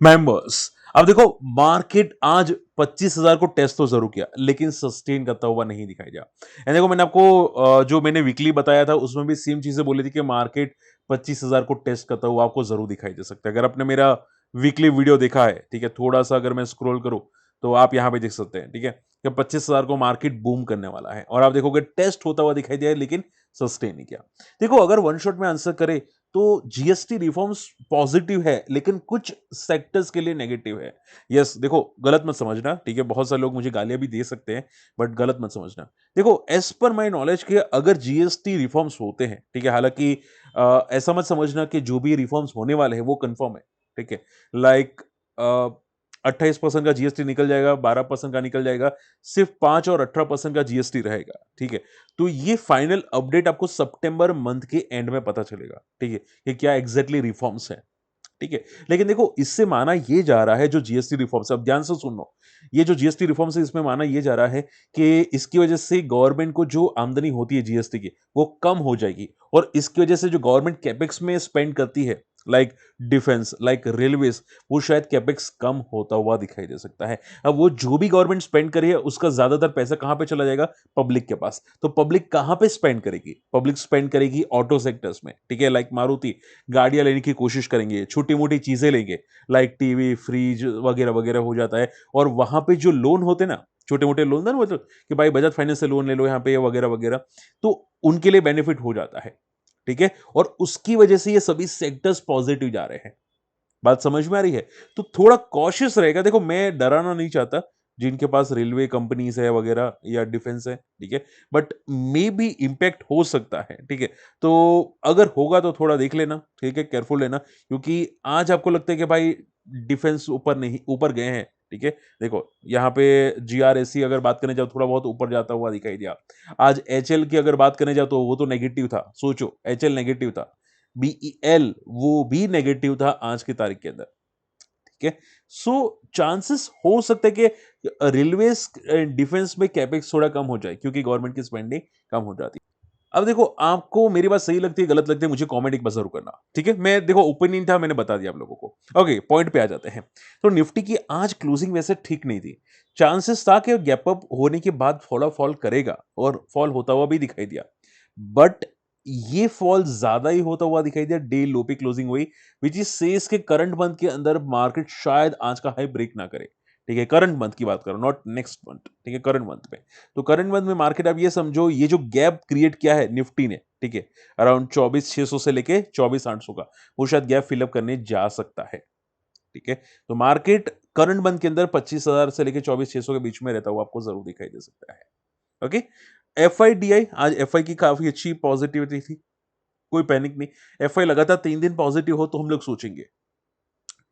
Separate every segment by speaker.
Speaker 1: Members. अब देखो, market आज 25,000 को टेस्ट तो जरूर किया लेकिन सस्टेन करता हुआ नहीं दिखाई दिया। एंड देखो, मैंने आपको जो मैंने वीकली बताया था उसमें भी सेम चीजें बोली थी कि मार्केट 25,000 को टेस्ट करता हुआ आपको जरूर दिखाई दे सकता है। अगर आपने मेरा वीकली वीडियो देखा है, ठीक है, थोड़ा सा अगर मैं स्क्रॉल करूं तो आप यहां पे देख सकते हैं, ठीक है, कि 25,000 को मार्केट बूम करने वाला है और आप देखोगे टेस्ट होता हुआ दिखाई दिया है लेकिन सस्टेन नहीं किया। देखो, अगर वन शॉट में आंसर करे तो जीएसटी रिफॉर्म्स पॉजिटिव है लेकिन कुछ सेक्टर्स के लिए नेगेटिव है। यस, देखो, गलत मत समझना, ठीक है, बहुत सारे लोग मुझे गालियां भी दे सकते हैं, बट गलत मत समझना। देखो, एज पर माय नॉलेज के अगर जीएसटी रिफॉर्म्स होते हैं, ठीक है, हालांकि ऐसा मत समझना कि जो भी रिफॉर्म्स होने वाले हैं वो कंफर्म है, ठीक है। लाइक 28% का जीएसटी निकल जाएगा, 12% का निकल जाएगा, सिर्फ 5 और 18% का जीएसटी रहेगा, ठीक है। तो ये फाइनल अपडेट आपको सितंबर मंथ के एंड में पता चलेगा, ठीक है, कि क्या एग्जैक्टली रिफॉर्म्स है, ठीक है। लेकिन देखो, इससे माना ये जा रहा है जो जीएसटी रिफॉर्म्स, अब ध्यान से सुनो, ये जो जीएसटी रिफॉर्म्स है इसमें माना ये जा रहा है कि इसकी वजह से गवर्नमेंट को जो आमदनी होती है जीएसटी की वो कम हो जाएगी और इसकी वजह से जो गवर्नमेंट कैपेक्स में स्पेंड करती है, लाइक डिफेंस, लाइक रेलवेज, वो शायद कैपेक्स कम होता हुआ दिखाई दे सकता है। अब वो जो भी गवर्नमेंट स्पेंड करी है उसका ज्यादातर पैसा कहां पे चला जाएगा? पब्लिक के पास। तो पब्लिक कहां पे स्पेंड करेगी? पब्लिक स्पेंड करेगी ऑटो सेक्टर्स में, ठीक है, लाइक मारुति गाड़ियां लेने की कोशिश करेंगे, छोटी मोटी चीजें लेंगे, लाइक टीवी, फ्रिज वगैरह वगैरह हो जाता है। और वहां पे जो लोन होते ना, छोटे मोटे लोन ना, मतलब कि भाई बजाज फाइनेंस से लोन ले लो यहाँ पे वगैरह वगैरह, तो उनके लिए बेनिफिट हो जाता है, ठीक है। और उसकी वजह से ये सभी सेक्टर्स पॉजिटिव जा रहे हैं। बात समझ में आ रही है? तो थोड़ा कॉशियस रहेगा। देखो, मैं डराना नहीं चाहता जिनके पास रेलवे कंपनीज है वगैरह या डिफेंस है, ठीक है, बट मे बी इंपैक्ट हो सकता है, ठीक है। तो अगर होगा तो थोड़ा देख लेना, ठीक है, केयरफुल लेना, क्योंकि आज आपको लगता है कि भाई डिफेंस ऊपर नहीं, ऊपर गए हैं, ठीक है। देखो, यहाँ पे जीआरएसी अगर बात करने जाओ थोड़ा बहुत ऊपर जाता हुआ दिखाई दिया। आज एचएल की अगर बात करने जाओ तो वो तो नेगेटिव था, सोचो, एचएल नेगेटिव था, बीईएल वो भी नेगेटिव था आज की तारीख के अंदर, ठीक है। सो चांसेस हो सकता है कि रेलवेज डिफेंस में कैपेक्स थोड़ा कम हो जाए क्योंकि गवर्नमेंट की स्पेंडिंग कम हो जाती है। अब देखो, आपको मेरी बात सही लगती है गलत लगती है, मुझे कमेंट एक बार जरूर करना, ठीक है। मैं, देखो, ओपिनियन था, मैंने बता दिया आप लोगों को। ओके, पॉइंट पे आ जाते हैं। तो निफ्टी की आज क्लोजिंग वैसे ठीक नहीं थी। चांसेस था कि गैप अप होने के बाद थोड़ा फॉल करेगा और फॉल होता हुआ भी दिखाई दिया, बट ये फॉल ज्यादा ही होता हुआ दिखाई दिया। डे लो पे क्लोजिंग हुई, विच इज सेज के करंट मंथ के अंदर मार्केट शायद आज का हाई ब्रेक ना करे, ठीक है। करंट मंथ की बात करो, नॉट नेक्स्ट मंथ, ठीक है, करंट मंथ में। तो करंट मंथ में मार्केट, आप ये समझो, ये जो गैप क्रिएट किया है निफ्टी ने, ठीक है, अराउंड 24,600 से लेके 24,800 का, वो शायद गैप फिलअप करने जा सकता है, ठीक है। तो मार्केट करंट मंथ के अंदर 25,000 से लेके 24,600 के बीच में रहता हुआ आपको जरूर दिखाई दे सकता है। ओके। एफआईडीआई, आज एफआई की काफी अच्छी पॉजिटिविटी थी, कोई पैनिक नहीं। एफआई लगातार 3 दिन पॉजिटिव हो तो हम लोग सोचेंगे,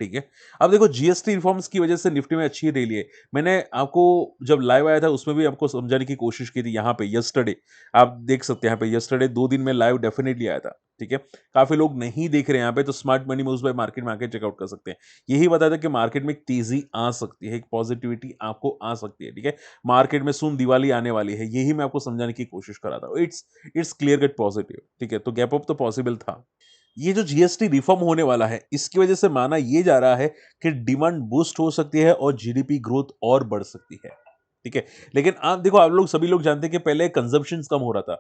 Speaker 1: ठीक है। अब देखो, जीएसटी रिफॉर्म्स की वजह से निफ्टी में अच्छी रैली है। मैंने आपको जब लाइव आया था उसमें भी आपको समझाने की कोशिश की थी, यहाँ पे यस्टरडे आप देख सकते हैं, यहाँ पे यस्टरडे 2 दिन में लाइव डेफिनेटली आया था, ठीक है। काफी लोग नहीं देख रहे हैं यहाँ पे, तो smart money moves bye market में आके चेकआउट कर सकते हैं। यही बताया था कि मार्केट में एक तेजी आ सकती है, एक पॉजिटिविटी आपको आ सकती है, ठीक है। मार्केट में सुन दिवाली आने वाली है, यही मैं आपको समझाने की कोशिश कर रहा था। इट्स क्लियर कट पॉजिटिव, ठीक है। तो गैप अप तो पॉसिबल था। ये जो जीएसटी रिफॉर्म होने वाला है इसकी वजह से माना ये जा रहा है कि डिमांड बूस्ट हो सकती है और जीडीपी ग्रोथ और बढ़ सकती है, ठीक है। लेकिन आप देखो, आप लोग सभी लोग जानते हैं कि पहले कंजम्पशन कम हो रहा था,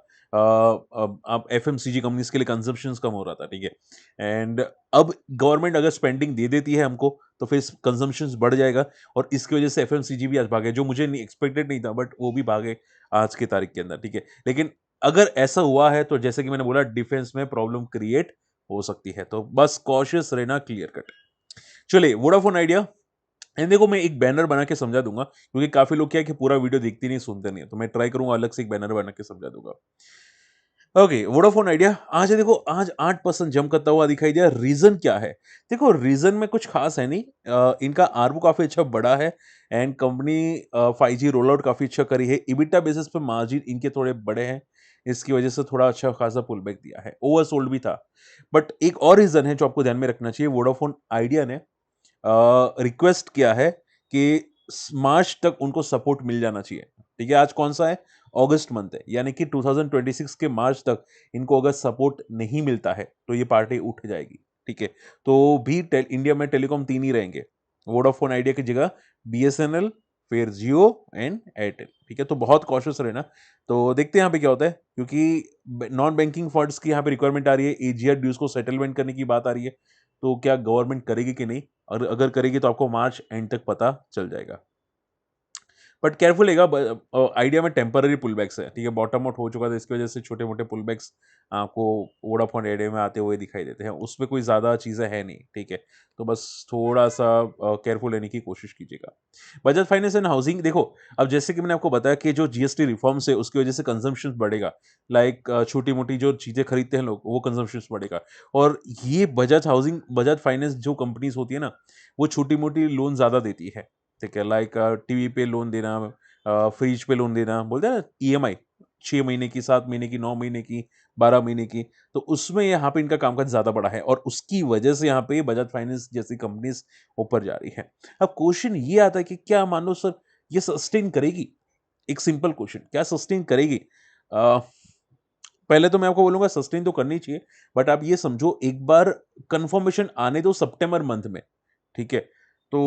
Speaker 1: आप एफएमसीजी कंपनीज के लिए कंजम्पशन कम हो रहा था, ठीक है। एंड अब गवर्नमेंट अगर स्पेंडिंग दे देती है हमको तो फिर कंजम्पशन बढ़ जाएगा और इसकी वजह से एफएमसीजी भी आज भागे, जो मुझे नहीं एक्सपेक्टेड नहीं था, बट वो भी भागे आज की तारीख के अंदर, ठीक है। लेकिन अगर ऐसा हुआ है तो जैसे कि मैंने बोला, डिफेंस में प्रॉब्लम क्रिएट हो सकती है, तो बस कॉशियस रहना, क्लियर कट। चलिए, वोडाफोन आइडिया, एंड देखो, मैं एक बैनर बना के समझा दूंगा क्योंकि काफी लोग क्या है कि पूरा वीडियो देखते नहीं, सुनते नहीं है, तो मैं ट्राई करूंगा अलग से एक बैनर बना के समझा दूंगा। ओके, वोडाफोन आइडिया आज है, देखो, आज 8% जंप करता हुआ दिखाई दिया। रीजन क्या है? देखो, रीजन में कुछ खास है नहीं, इनका आरपू काफी अच्छा बड़ा है and company 5G roll out काफी अच्छा करी है। इबिटा बेसिस पे मार्जिन इनके थोड़े बड़े हैं, इसकी वजह से थोड़ा अच्छा खासा पुल बैक दिया है, ओवरसोल्ड भी था। बट एक और रीजन है जो आपको ध्यान में रखना चाहिए, वोडाफोन आइडिया ने रिक्वेस्ट किया है कि मार्च तक उनको सपोर्ट मिल जाना चाहिए, ठीक है। आज कौन सा है? अगस्त मंथ है, यानी कि 2026 के मार्च तक इनको अगर सपोर्ट नहीं मिलता है तो ये पार्टी उठ जाएगी, ठीक है। तो भी इंडिया में टेलीकॉम 3 ही रहेंगे, वोडाफोन आइडिया की जगह बीएसएनएल, फिर जियो एंड एयरटेल, ठीक है। तो बहुत कॉशियस रहना। तो देखते हैं यहाँ पे क्या होता है, क्योंकि नॉन बैंकिंग फंड्स की यहाँ पे रिक्वायरमेंट आ रही है, एजीआर ड्यूज को सेटलमेंट करने की बात आ रही है। तो क्या गवर्नमेंट करेगी कि नहीं, और अगर करेगी तो आपको मार्च एंड तक पता चल जाएगा। बट केयरफुल रहेगा, आइडिया में टेम्पररी पुलबैक्स है, ठीक है। बॉटम आउट हो चुका था, इसकी वजह से छोटे मोटे पुलबैक्स आपको वोडाफोन आइडिया में आते हुए दिखाई देते हैं, उसमें कोई ज़्यादा चीज़ें है नहीं, ठीक है। तो बस थोड़ा सा केयरफुल रहने की कोशिश कीजिएगा। बजाज फाइनेंस एंड हाउसिंग, देखो अब जैसे कि मैंने आपको बताया कि जो जीएसटी रिफॉर्म्स है उसकी वजह से कंजम्पशन बढ़ेगा, लाइक छोटी मोटी जो चीज़ें खरीदते हैं लोग वो कंजम्पशन बढ़ेगा। और ये बजाज हाउसिंग, बजाज फाइनेंस जो कंपनीज होती है ना, वो छोटी मोटी लोन ज़्यादा देती है, ठीक है। लाइक टीवी पे लोन देना, फ्रिज पे लोन देना, बोलते हैं ना ईएमआई, 6 महीने की, 7 महीने की, 9 महीने की, 12 महीने की। तो उसमें यहाँ पे इनका कामकाज ज्यादा बड़ा है और उसकी वजह से यहाँ पे बजाज फाइनेंस जैसी कंपनीज ऊपर जा रही है। अब क्वेश्चन ये आता है कि क्या मान लो सर ये सस्टेन करेगी, एक सिंपल क्वेश्चन, क्या सस्टेन करेगी? अ, पहले तो मैं आपको बोलूंगा सस्टेन तो करनी चाहिए, बट आप ये समझो एक बार कंफर्मेशन आने दो सितंबर मंथ में, ठीक है। तो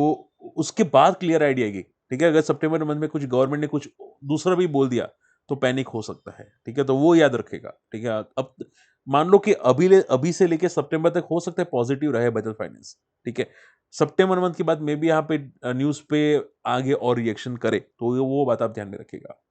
Speaker 1: उसके बाद क्लियर आइडिया आएगी, ठीक है। अगर सितंबर मंथ में कुछ गवर्नमेंट ने कुछ दूसरा भी बोल दिया तो पैनिक हो सकता है, ठीक है। तो वो याद रखेगा, ठीक है। अब मान लो कि अभी से लेके सितंबर तक हो सकता है पॉजिटिव रहे बजाज फाइनेंस, ठीक है। सितंबर मंथ के बाद मे बी यहाँ पे न्यूज पे आगे और रिएक्शन करे, तो वो बात आप ध्यान में रखिएगा।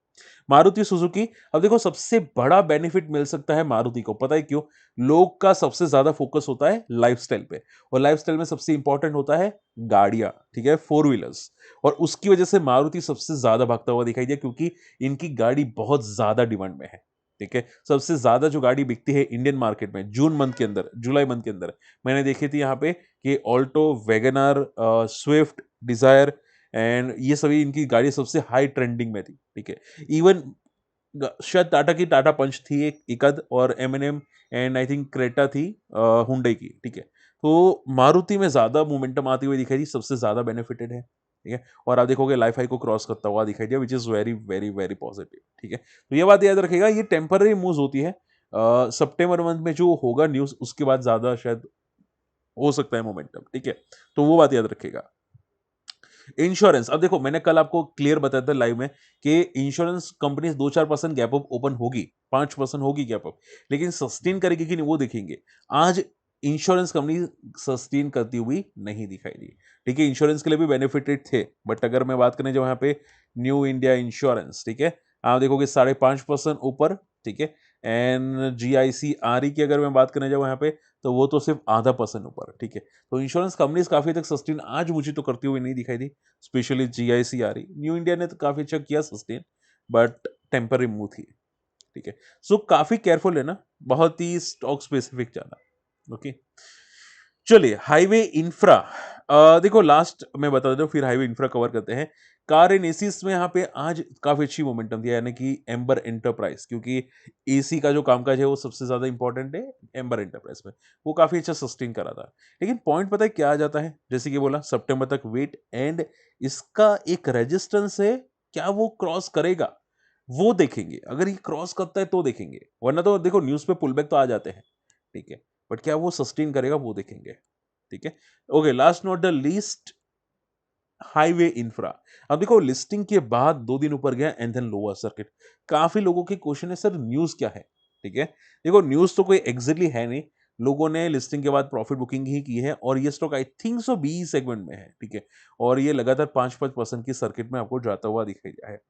Speaker 1: मारुति सुजुकी, अब देखो सबसे बड़ा बेनिफिट मिल सकता है मारुति को, पता है क्यों? लोग का सबसे ज्यादा फोकस होता है लाइफस्टाइल पे, और लाइफस्टाइल में सबसे इंपॉर्टेंट होता है गाड़ियां, ठीक है, फोर व्हीलर्स। और उसकी वजह से मारुति सबसे ज्यादा भागता हुआ दिखाई दिया, क्योंकि इनकी गाड़ी बहुत ज्यादा डिमांड में है, ठीक है। सबसे ज्यादा जो गाड़ी बिकती है इंडियन मार्केट में जून मंथ के अंदर, जुलाई मंथ के अंदर, मैंने देखी थी यहाँ पे कि Alto, WagonR, Swift desire and ये सभी इनकी गाड़ी सबसे हाई ट्रेंडिंग में थी, ठीक है। इवन शायद टाटा की टाटा पंच थी एक इकद, और M and I think Creta थी हुंडई की, ठीक है। तो मारुति में ज्यादा मोमेंटम आती हुई दिखाई दी, सबसे ज्यादा बेनिफिटेड है, ठीक है। और आप देखोगे लाइफ हाई को क्रॉस करता हुआ दिखाई दिया, which is very very very positive, ठीक है। तो ये बात याद रखेगा, ये टेम्पररी मूव होती है। सितंबर मंथ में जो होगा न्यूज उसके बाद ज्यादा शायद हो सकता है मोमेंटम, ठीक है। तो वो बात याद रखेगा। इंश्योरेंस, अब देखो मैंने कल आपको क्लियर बताया था लाइव में कि insurance company 2-4% gap up open होगी, 5% होगी गैप अप, लेकिन सस्टेन करेगी कि नहीं वो देखेंगे। आज इंश्योरेंस कंपनी सस्टेन करती हुई नहीं दिखाई दी, ठीक है। इंश्योरेंस के लिए भी बेनिफिटेड थे, बट अगर मैं बात करें जो यहाँ पे न्यू इंडिया इंश्योरेंस, ठीक है, आप देखोगे 5.5% ऊपर, ठीक है। एंड GIC RE की अगर मैं बात करने जाऊँ यहाँ पे, तो वो तो सिर्फ आधा परसेंट ऊपर, ठीक है। तो इंश्योरेंस कंपनीज काफी तक सस्टेन आज मुझे तो करती हुई नहीं दिखाई दी, specially GIC RE। New India ने तो काफी अच्छा किया सस्टेन, बट टेम्पररी मूव थी, ठीक है। सो काफी केयरफुल है ना, बहुत ही स्टॉक स्पेसिफिक जाना, ओके। चलिए हाईवे इंफ्रा, देखो लास्ट मैं बता देता हूँ, फिर हाईवे इंफ्रा कवर करते हैं। कार एंड एसीस में यहाँ पे आज काफी अच्छी मोमेंटम दिया, यानी कि एम्बर एंटरप्राइज, क्योंकि एसी का जो कामकाज है वो सबसे ज्यादा इंपॉर्टेंट है एम्बर एंटरप्राइज में, वो काफी अच्छा सस्टेन करा था। लेकिन पॉइंट पता है क्या आ जाता है, जैसे कि बोला सितंबर तक वेट, एंड इसका एक रेजिस्टेंस है, क्या वो क्रॉस करेगा वो देखेंगे। अगर ये क्रॉस करता है तो देखेंगे, वरना तो देखो न्यूज पे पुलबैक तो आ जाते हैं, ठीक है। बट क्या वो सस्टेन करेगा वो देखेंगे, ठीक है। Okay, last not the least, highway infra. अब देखो लिस्टिंग के बाद 2 दिन ऊपर गया एंड देन लोअर सर्किट। काफी लोगों के क्वेश्चन है सर न्यूज क्या है, ठीक है। देखो न्यूज तो कोई एग्जैक्टली है नहीं, लोगों ने लिस्टिंग के बाद प्रॉफिट बुकिंग ही की है, और ये stock I think so B segment में है, ठीक है। और ये लगातार 5-5% की सर्किट में आपको जाता हुआ दिखाई दिया है,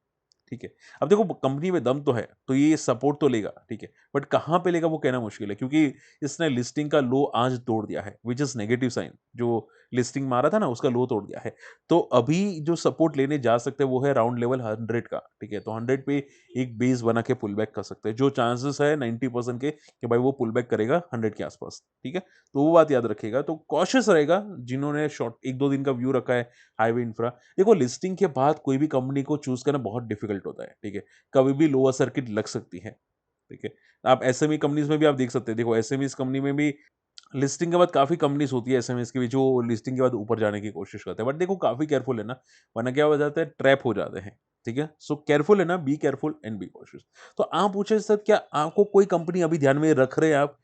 Speaker 1: ठीक है। अब देखो कंपनी में दम तो है, तो ये सपोर्ट तो लेगा, ठीक है। बट कहाँ पे लेगा वो कहना मुश्किल है, क्योंकि इसने लिस्टिंग का लो आज तोड़ दिया है, विच इज नेगेटिव साइन। जो लिस्टिंग मारा था ना उसका लो तोड़ दिया है। तो अभी जो सपोर्ट लेने जा सकते हैं वो है राउंड लेवल 100 का, ठीक है। तो 100 पे एक बेस बना के पुल बैक कर सकते हैं, जो चांसेस है 90% के कि भाई वो पुल बैक करेगा 100 के आसपास, ठीक है। तो वो बात याद रखेगा, तो कॉशियस रहेगा जिन्होंने शॉर्ट 1-2 दिन का व्यू रखा है हाईवे इंफ्रा। देखो लिस्टिंग के बाद कोई भी कंपनी को चूज करना बहुत डिफिकल्ट होता है, ठीक है। कभी भी लोअर सर्किट लग सकती है, ठीक है। आप एसएमई कंपनीज में भी आप देख सकते हैं, देखो एसएमई कंपनी में भी लिस्टिंग के बाद काफी कंपनीज होती है एसएमई की भी, जो लिस्टिंग के बाद ऊपर जाने की कोशिश करते हैं, बट देखो काफी केयरफुल है ना, वरना क्या हो जाता है, ट्रैप हो जाते हैं, ठीक है। सो केयरफुल है ना, be careful and be cautious. तो आप पूछे सर क्या आपको कोई कंपनी अभी ध्यान में रख रहे हैं आप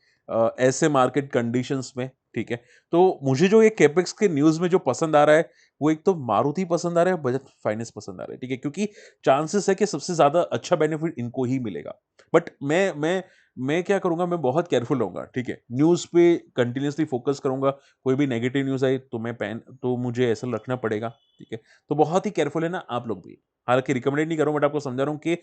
Speaker 1: ऐसे मार्केट कंडीशंस में, ठीक है? तो मुझे जो ये कैपेक्स के न्यूज़ में जो पसंद आ रहा है, वो एक तो मारुति पसंद आ रहा है, बजाज फाइनेंस पसंद आ रहा है, ठीक है? क्योंकि चांसेस है कि सबसे ज़्यादा अच्छा बेनिफिट इनको ही मिलेगा। बट मैं क्या करूँगा, मैं बहुत केयरफुल रहूँगा, ठीक है? न्यूज़ पे कंटीन्यूअसली फ़ोकस करूँगा, कोई भी नेगेटिव न्यूज़ आई तो मुझे ऐसा रखना पड़ेगा, ठीक है? तो बहुत ही केयरफुल है ना आप लोग भी। हालाँकि रिकमेंडेड नहीं कर रहा हूँ बट आपको समझा रहा हूँ कि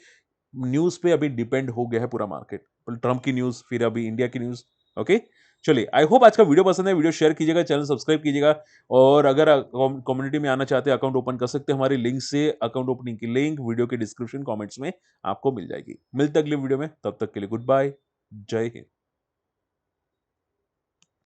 Speaker 1: न्यूज़ पे अभी डिपेंड हो गया है पूरा मार्केट। ट्रम्प की न्यूज़, फिर अभी इंडिया की न्यूज़, ओके? चलिए, आई होप आज का वीडियो पसंद है, वीडियो शेयर कीजिएगा, चैनल सब्सक्राइब कीजिएगा और अगर कम्युनिटी में आना चाहते हैं, अकाउंट ओपन कर सकते हैं हमारे लिंक से। अकाउंट ओपनिंग की लिंक वीडियो के डिस्क्रिप्शन कमेंट्स में आपको मिल जाएगी। मिलते हैं अगले वीडियो में, तब तक के लिए गुड बाय, जय हिंद।